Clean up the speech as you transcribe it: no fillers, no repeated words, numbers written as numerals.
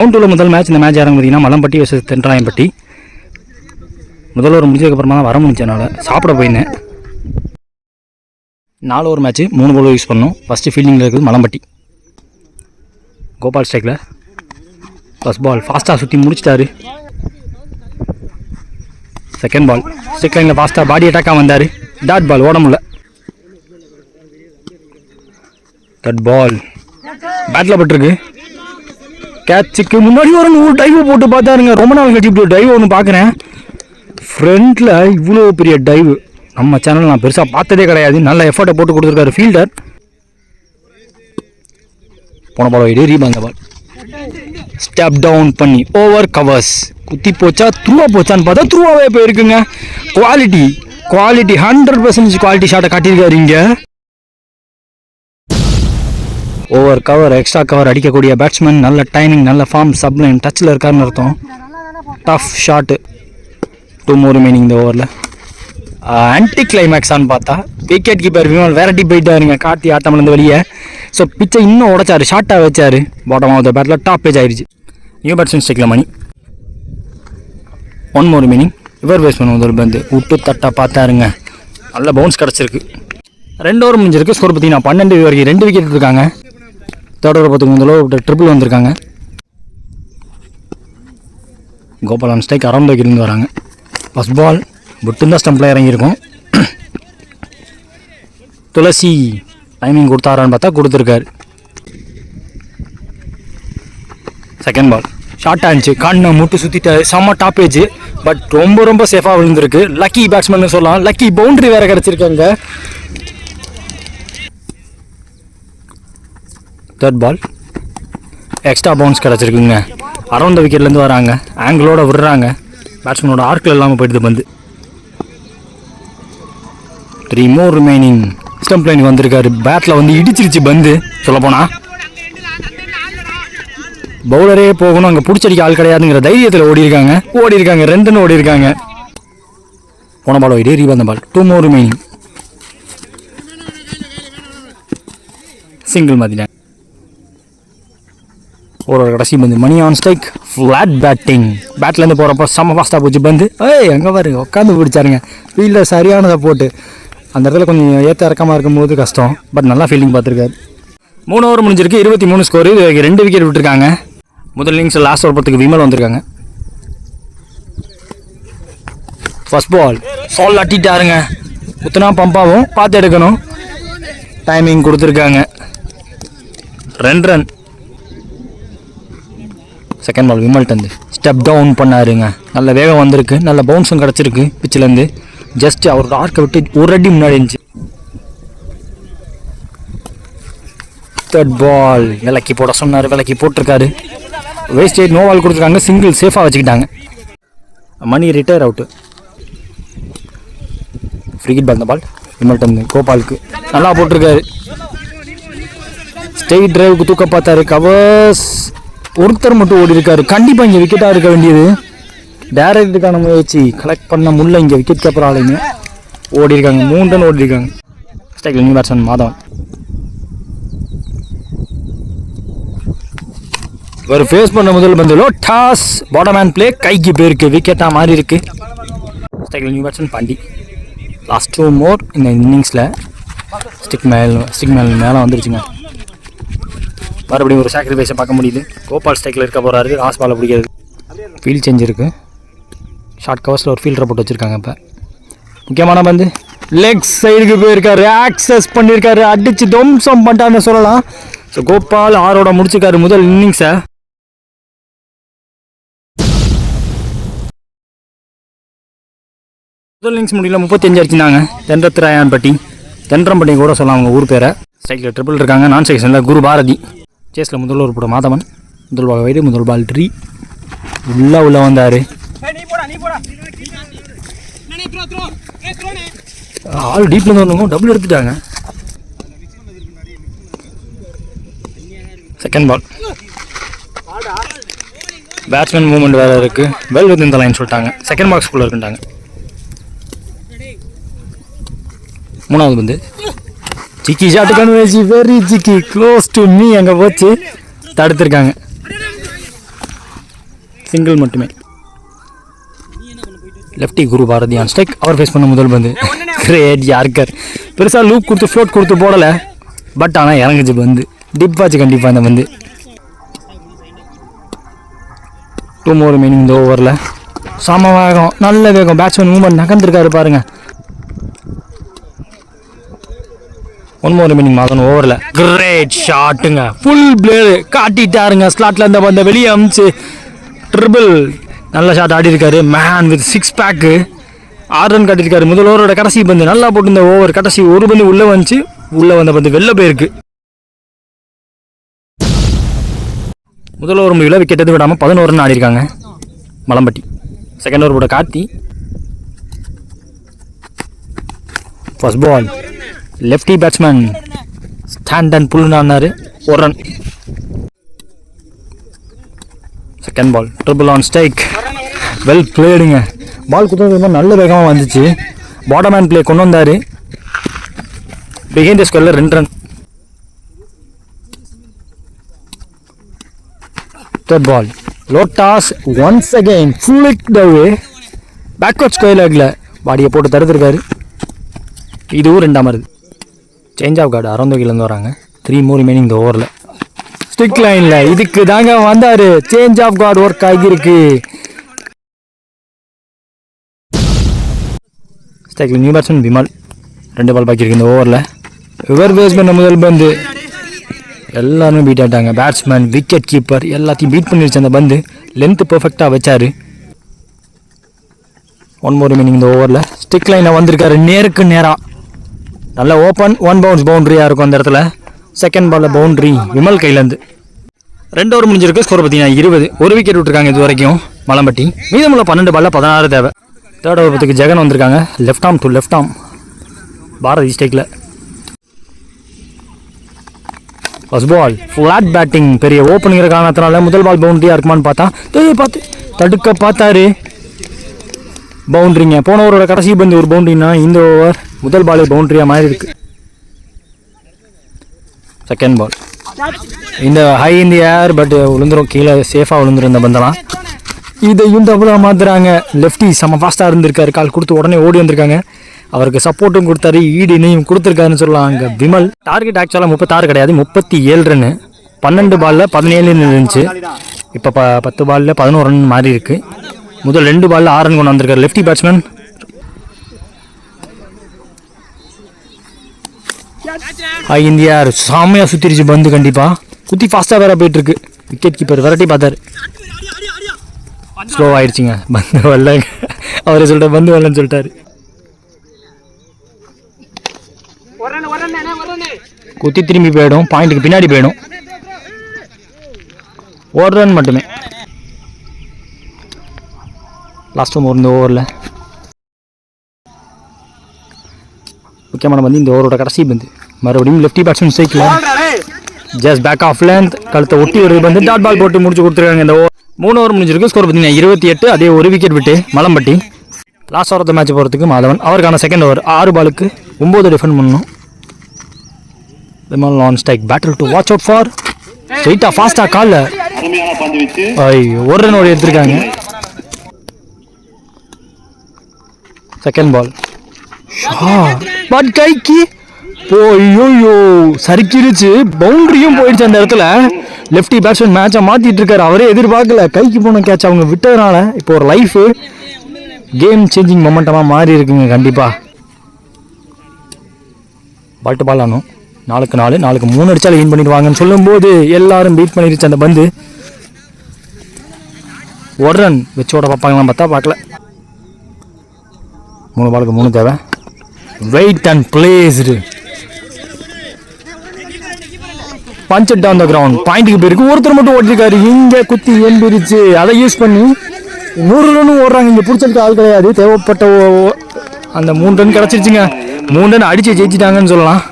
Round 2 முதல் match. இந்த match யாரும் பார்த்தீங்கன்னா மலம்பட்டி வர்சஸ் தென்றாயம்பட்டி. முதல் ஒரு முடிஞ்சதுக்கப்புறமா தான் வர முடிஞ்சனால சாப்பிட போயிருந்தேன். 4 ஓவர் மேட்ச்சு 3 பால் யூஸ் பண்ணோம். ஃபஸ்ட்டு ஃபீல்டிங்கில் இருக்குது மலம்பட்டி. கோபால் ஸ்ட்ரைக்கில் ஃபஸ்ட் பால் ஃபாஸ்ட்டாக சுற்றி முடிச்சிட்டாரு. செகண்ட் பால் ஸ்ட்ரைக் லைனில் ஃபாஸ்ட்டாக பாடி அட்டாக்காக வந்தார். டாட் பால் ஓட முடியல. That ball battle பட்டிருக்கு. கேட்சுக்கு முன்னாடி ஒரு டைவ் போட்டு பார்த்தாருங்க. ரொம்ப நாள் கட்டி இப்படி டைவ் ஒன்று பார்க்குறேன். ஃப்ரண்ட்டில் இவ்வளோ பெரிய டைவ் நம்ம சேனல் நான் பெருசாக பார்த்ததே கிடையாது. நல்ல எஃபர்ட்டை போட்டு கொடுத்துருக்காரு ஃபீல்டர். போன பால் வைடு ரீபாந்த பால் ஸ்டெப் டவுன் பண்ணி ஓவர் கவர்ஸ். குத்தி போச்சா த்ரூவா போச்சான்னு பார்த்தா த்ரூவாவே போயிருக்குங்க. குவாலிட்டி 100% குவாலிட்டி ஷாட்டை காட்டியிருக்காரு இங்கே. ஓவர் கவர் எக்ஸ்ட்ரா கவர் அடிக்கக்கூடிய பேட்ஸ்மேன். நல்ல டைமிங், நல்ல ஃபார்ம், சப்லைன் டச்சில் இருக்காருன்னு அர்த்தம். Tough shot. 2 more remaining இந்த ஓவரில். ஆன்டி கிளைமேக்ஸான்னு பார்த்தா விக்கெட் கீப்பர் விமல் வேரட்டி போயிட்டாருங்க. கார்த்தி ஆட்டம்லேருந்து வெளியே. ஸோ பிச்சை இன்னும் உடைச்சாரு, ஷார்ட்டாக வச்சார். பாட்டம் ஆஃப் த பேட்டில் டாப் பேஜ் ஆயிடுச்சு. நியூ பேட்ஸ்மேன் ஸ்ட்ரைக்கில் மணி. 1 more remaining. இவர் பேட்ஸ்மேன் முதல் பந்து விட்டு தட்டாக பார்த்தாருங்க. நல்ல பவுன்ஸ் கிடச்சிருக்கு. 2 ஓவர் முடிஞ்சிருக்கு. ஸ்கோர் பார்த்தீங்கன்னா 12 வரைக்கும் 2 விக்கெட் இருக்காங்க. தேர்ட் ஓவர் பார்த்துக்கு முதல்ல ட்ரிபிள் வந்திருக்காங்க. கோபால் ஆன் ஸ்ட்ரைக் அரௌண்ட் வைக்கிருந்து வராங்க. ஃபஸ்ட் பால் புட்டுந்தான் ஸ்டம்பில் இறங்கியிருக்கும். துளசி டைமிங் கொடுத்தாரான்னு பார்த்தா கொடுத்துருக்காரு. செகண்ட் பால் ஷார்ட்டாக இருந்துச்சு. கண்ணை முட்டு சுற்றிட்டாரு. செம்ம டாப்பேஜ். பட் ரொம்ப சேஃபாக விழுந்திருக்கு. லக்கி பேட்ஸ்மேன் சொல்லலாம். லக்கி பவுண்டரி வேறு கிடச்சிருக்காங்க. தேர்ட் பால் எக்ஸ்ட்ரா பவுன்ஸ் கிடச்சிருக்குங்க. அரௌண்ட் த விக்கெட்லேருந்து வராங்க. ஆங்கிளோட விடுறாங்க. பேட்ஸ்மேனோட ஆர்க்கில் இல்லாமல் போயிடுது பந்து. 3 more remaining. ஸ்டம்ப் லைன் வந்திருக்காரு. பேட்டில் வந்து இடிச்சிருச்சு பந்து. சொல்லப்போனால் பவுலரே போகணும், அங்கே பிடிச்சடிக்க ஆள் கிடையாதுங்கிற தைரியத்தில் ஓடி இருக்காங்க. 2 ஓடி இருக்காங்க. போன பால் வைடு ரீவந்த பால். 2 more remaining. சிங்கிள் மாற்றிட்டாங்க. ஒரு கடைசி பந்து Mani on strike. Flat batting. பேட்லேருந்து போகிறப்போ செம்ம ஃபாஸ்ட்டாக போச்சு பந்து. அங்கே பாருங்க உட்காந்து பிடிச்சாருங்க. ஃபீல்டர் சரியானதை போட்டு அந்த இடத்துல கொஞ்சம் ஏற்ற இறக்கமாக இருக்கும்போது கஷ்டம். பட் நல்லா ஃபீல்டிங் பார்த்துருக்காரு. 3 ஓவர் முடிஞ்சிருக்கு. 23 ஸ்கோரு. 2 விக்கெட் விட்டுருக்காங்க. முதல் இன்னிங்ஸ் லாஸ்ட் ஓவர் பத்துக்கு விமல் வந்திருக்காங்க. ஃபர்ஸ்ட் பால் சால் அட்டிட்டாருங்க. குத்துனா பம்பாகவும் பார்த்து எடுக்கணும். டைமிங் கொடுத்துருக்காங்க. 2 ரன். செகண்ட் பால் விமல்ட்டு ஸ்டெப் டவுன் பண்ணாருங்க. நல்ல வேகம் வந்திருக்கு. நல்ல பவுன்ஸும் கிடச்சிருக்கு பிச்சிலேருந்து. ஜஸ்ட் அவரோட ஆர்க்கை விட்டு ஒரு அடி முன்னாடி இருந்துச்சு. தேர்ட் பால் விலக்கி போட சொன்னார். விலக்கி போட்டிருக்காரு. வேஸ்டேஜ் நோ பால் கொடுத்துருக்காங்க. சிங்கிள் சேஃபாக வச்சுக்கிட்டாங்க. Mani retire out. Free ball. இந்த பால் விமல்ட்டு கோபாலுக்கு நல்லா போட்டிருக்காரு. ஸ்ட்ரெயிட் டிரைவுக்கு தூக்க பார்த்தாரு. கவர்ஸ் ஒருத்தர் மட்டும் ஓடி இருக்காரு. கண்டிப்பாக இங்கே விக்கெட்டாக இருக்க வேண்டியது. டேரக்டுக்கான முயற்சி கலெக்ட் பண்ண முல்ல. இங்கே விக்கெட் கீப்பர் ஆளுங்க ஓடி இருக்காங்க. 3 ரன் ஓடி இருக்காங்க. ஸ்ட்ரைக்கில் நியூ பேட்ஸ்மேன் மாதவன். இவர் ஃபேஸ் பண்ண முதல் பந்துலோ டாஸ் பாட்டம் ஹேண்ட் பிளே கைக்கு போயிருக்கு. விக்கெட்டாக மாறி இருக்கு. ஸ்ட்ரைக்கில் new batsman Pandi. Last 2 more இந்த இன்னிங்ஸில். ஸ்டிக் மேலே வந்துருச்சுங்க. மறுபடியும் ஒரு சாக்ரிஃபைஸை பார்க்க முடியுது. கோபால் ஸ்ட்ரைக்கில் இருக்க போகிறாரு. லாஸ்ட் பாலை பிடிக்கிறது. ஃபீல்ட் சேஞ்ச் இருக்குது. ஷார்ட் கவர்ஸில் ஒரு ஃபீல்டரை போட்டு வச்சுருக்காங்க. இப்போ முக்கியமான பந்து லெக் சைடுக்கு போயிருக்காரு. ஆக்சஸ் பண்ணியிருக்காரு. அடித்து துவம்சம் பண்ணிட்டாருன்னு சொல்லலாம். ஸோ கோபால் 6 முடிச்சிருக்காரு முதல் இன்னிங்ஸை. முதல் இன்னிங்ஸ் முடியல 35 அடிச்சிருந்தாங்க. தென்றத்திராயன்பட்டி. தென்றம்பட்டி கூட சொல்லலாம் அவங்க ஊர் பேரை. ஸ்ட்ரைக்கில் ட்ரிபிள் இருக்காங்க. நான் செக்ஷனில் குரு பாரதி. சேஸில் முதல்ல ஒரு போட மாதவன். முதல் பால் வைடு. முதல் பால் ட்ரீ உள்ளே வந்தார். ஆள் டீப்லேருந்து வந்தவங்க டபுள் எடுத்துட்டாங்க. செகண்ட் பால் பேட்ஸ்மேன் மூவ்மெண்ட் வேறு இருக்குது. வெல் வித் இந்த லைன் சொல்லிட்டாங்க. செகண்ட் பாக்ஸ்குள்ளே இருக்குன்ட்டாங்க. 3வது பந்து சிக்கி ஷாட்டு கன்வென்சி வெரி சிக்கி க்ளோஸ் டு மீ. அங்கே போச்சு தடுத்துருக்காங்க. சிங்கிள் மட்டுமே. Lefty Guru Bharathi on strike. அவர் ஃபேஸ் பண்ண முதல் பந்து கிரேட் யார்கர். பெருசாக லூப் கொடுத்து ஃப்ளோட் கொடுத்து போடலை, பட் ஆனால் இறங்குச்சு பந்து. டிப் ஆச்சு கண்டிப்பாக அந்த பந்து. 2 more remaining இந்த ஓவரில். சம வேகம், நல்ல வேகம். பேட்ஸ்மேன் மூவ்மெண்ட் நகர்ந்துருக்காரு பாருங்க. 1 more remaining மாதன் ஓவரில். கிரேட் ஷாட்டுங்க, ஃபுல் பிளேடு காட்டிட்டாருங்க. ஸ்லாட்டில் இந்த பந்த வெளியே அமிச்சு ட்ரிபிள். நல்ல ஷாட் ஆடி இருக்காரு. மேன் வித் 6 pack 6 ரன் காட்டியிருக்காரு. முதல் ஓவரோட கடைசி பந்து நல்லா போட்டு இந்த ஓவர் கடைசி ஒரு பந்து உள்ளே வந்துச்சு. உள்ளே வந்த பந்து வெளில போயிருக்கு. முதல் ஓவர் முடிவில் விக்கெட் எது விடாமல் 11 ரன் ஆடிருக்காங்க மலம்பட்டி. செகண்ட் ஓவர் போட Karthi. First ball lefty batsman stand and புல்லுன்னு ஆனார். 1 run. Second ball triple on strike. Well பிளேடுங்க. பால் குத்துறது நல்ல வேகமாக வந்துச்சு. பாட்டம் ஹேண்ட் பிளே கொண்டு வந்தார். பிஹைண்ட் த ஸ்கொயரில் 2 run. Third ball low toss once again flicked away backward square legல பாடியை போட்டு தடுத்துருக்காரு. இதுவும் 2ஆம் வருது. சேஞ்ச் ஆஃப் கார்டு அறந்தோகிலேருந்து வராங்க. 3 more remaining இந்த ஓவரில். ஸ்டிக் லைனில் இதுக்கு தாங்க வந்தார். சேஞ்ச் ஆஃப் கார்டு ஒர்க் ஆகியிருக்கு. ஸ்ட்ரைக்கில் நியூ பேட்ஸ்மேன் விமல். 2 பால் பாக்கி இருக்கு இந்த ஓவரில். இவர் பேஸ் பண்ண முதல் பந்து எல்லாரும் பீட் ஆகிட்டாங்க. பேட்ஸ்மேன் விக்கெட் கீப்பர் எல்லாத்தையும் பீட் பண்ணிருச்சு. அந்த பந்து லென்த்து பர்ஃபெக்டாக வச்சார். 1 more remaining இந்த ஓவரில். ஸ்டிக் லைனில் வந்திருக்காரு நேருக்கு நேராக. நல்ல ஓப்பன் 1 bounce பவுண்ட்ரியாக இருக்கும் அந்த இடத்துல. செகண்ட் பாலில் பவுண்ட்ரி விமல் கையிலேருந்து. 2 ஓவர் முடிஞ்சிருக்கு. ஸ்கோர் பார்த்தீங்கன்னா 20. ஒரு விக்கெட் விட்டுருக்காங்க இது வரைக்கும் மலம்பட்டி. மீதமுள்ள 12 பாலில் 16 தேவை. தேர்ட் ஓவர் பத்துக்கு ஜெகன் வந்திருக்காங்க. Left arm to left arm Bharathi ஸ்ட்ரைக்கில். First ball flat batting. பெரிய ஓப்பனிங்கிற காரணத்தினால முதல் பால் பவுண்ட்ரியாக இருக்குமான்னு பார்த்து தடுக்க பார்த்தாரு. பவுண்ட்ரிங்க. போன ஓவரோட கடைசி பந்து ஒரு பவுண்ட்ரினா இந்த ஓவர் முதல் பால் பவுண்ட்ரியாக மாறி இருக்கு. செகண்ட் பால் இந்த high in the air but விழுந்துரும் கீழே. சேஃபாக விழுந்துரும் இந்த பந்தெல்லாம். இதையும் தப்புலாம் மாற்றுறாங்க. லெஃப்டி செம்ம ஃபாஸ்ட்டாக இருந்திருக்காரு. கால் கொடுத்து உடனே ஓடி வந்திருக்காங்க. அவருக்கு சப்போர்ட்டும் கொடுத்தாரு, ஈடினையும் கொடுத்துருக்காருன்னு சொல்லலாம். அங்கே விமல் டார்கெட் ஆக்சுவலாக 36 கிடையாது, 37 ரன்னு. 12 பாலில் 17 இருந்துச்சு. இப்போ 10 பாலில் 11 ரன் மாறி இருக்கு. முதல் 2 பாலில் 6 ரன் கொண்டு வந்திருக்காரு லெஃப்டி பேட்ஸ்மேன். இந்தியா செம்மையாக சுற்றிருச்சு பந்து. கண்டிப்பாக குத்தி ஃபாஸ்ட்டாக வேற போயிட்டு இருக்கு. விக்கெட் கீப்பர் விரட்டி பார்த்தாரு. ஸ்லோ ஆயிடுச்சுங்க. பந்து வரலங்க. அவரை சொல்லிட்டார் பந்து வரலன்னு சொல்லிட்டாரு. குத்தி திரும்பி போயிடும். பாயிண்ட்டுக்கு பின்னாடி போயிடும். 1 ரன் மட்டுமே. லாஸ்ட் ஓவர் இந்த ஓவரில் முக்கியமான பந்து இந்த ஓவரோட கடைசி பந்து. மறுபடியும் லெஃப்டி பேட்ஸ்மேன் ஸ்ட்ரைக்கில் ஜஸ்ட் பேக் ஆஃப் லென்த் கழுத்தை ஒட்டி வருது பந்து. டாட் பால் போட்டு முடிச்சு கொடுத்துருக்காங்க. இந்த 3 ஓவர் முடிஞ்சிருக்கு. ஸ்கோர் பார்த்தீங்கன்னா 28. அதே ஒரு விக்கெட் விட்டு மலம்பட்டி. லாஸ்ட் ஓவர் மேட்ச் போகிறதுக்கு மாதவன். அவருக்கான செகண்ட் ஓவர் 6 பாலுக்கு 9 டிஃபெண்ட் பண்ணணும். Vimal on strike. பேட்டில் டு வாட்ச் அவுட் ஃபார். ஸ்ட்ரைட்டாக ஃபாஸ்ட்டாக காலில் 1 ரன் ஓடி எடுத்திருக்காங்க. செகண்ட் பால் பட் கைக்கு போய்யோ சறுக்கிருச்சு. பவுண்டரியும் போயிடுச்சு அந்த இடத்துல. லெஃப்டி பேட்ஸ்மேன் மேட்சை மாற்றிட்டு இருக்காரு. அவரே எதிர்பார்க்கல. கைக்கு போன கேட்ச் அவங்க விட்டதுனால இப்போ ஒரு லைஃப் கேம் சேஞ்சிங் மொமெண்டமாக மாறி இருக்குங்க. கண்டிப்பாக பால்ட்டு பால் ஆனும். 4-4 4க்கு 3 அடிச்சாலும் வின் பண்ணிடுவாங்கன்னு சொல்லும்போது எல்லாரும் பீட் பண்ணிருச்சு அந்த பந்து. 1 ரன் வச்சோட பார்ப்பாங்களாம் பார்த்தா பார்க்கல. 3 பாலுக்கு 3 தேவை. Wait and placed punch it down the ground. பாயிண்ட்டுக்கு போயிருக்கு. ஒருத்தர் மட்டும் ஓட்டிருக்காரு. இங்கே குத்தி எம்பிரிச்சு அதை யூஸ் பண்ணி 100 ரன்னும் ஓடுறாங்க. இங்கே பிடிச்சதுக்கு ஆள் கிடையாது. தேவைப்பட்ட அந்த 3 ரன் கிடச்சிருச்சுங்க. 3 ரன் அடித்து ஜெயிச்சிட்டாங்கன்னு சொல்லலாம்.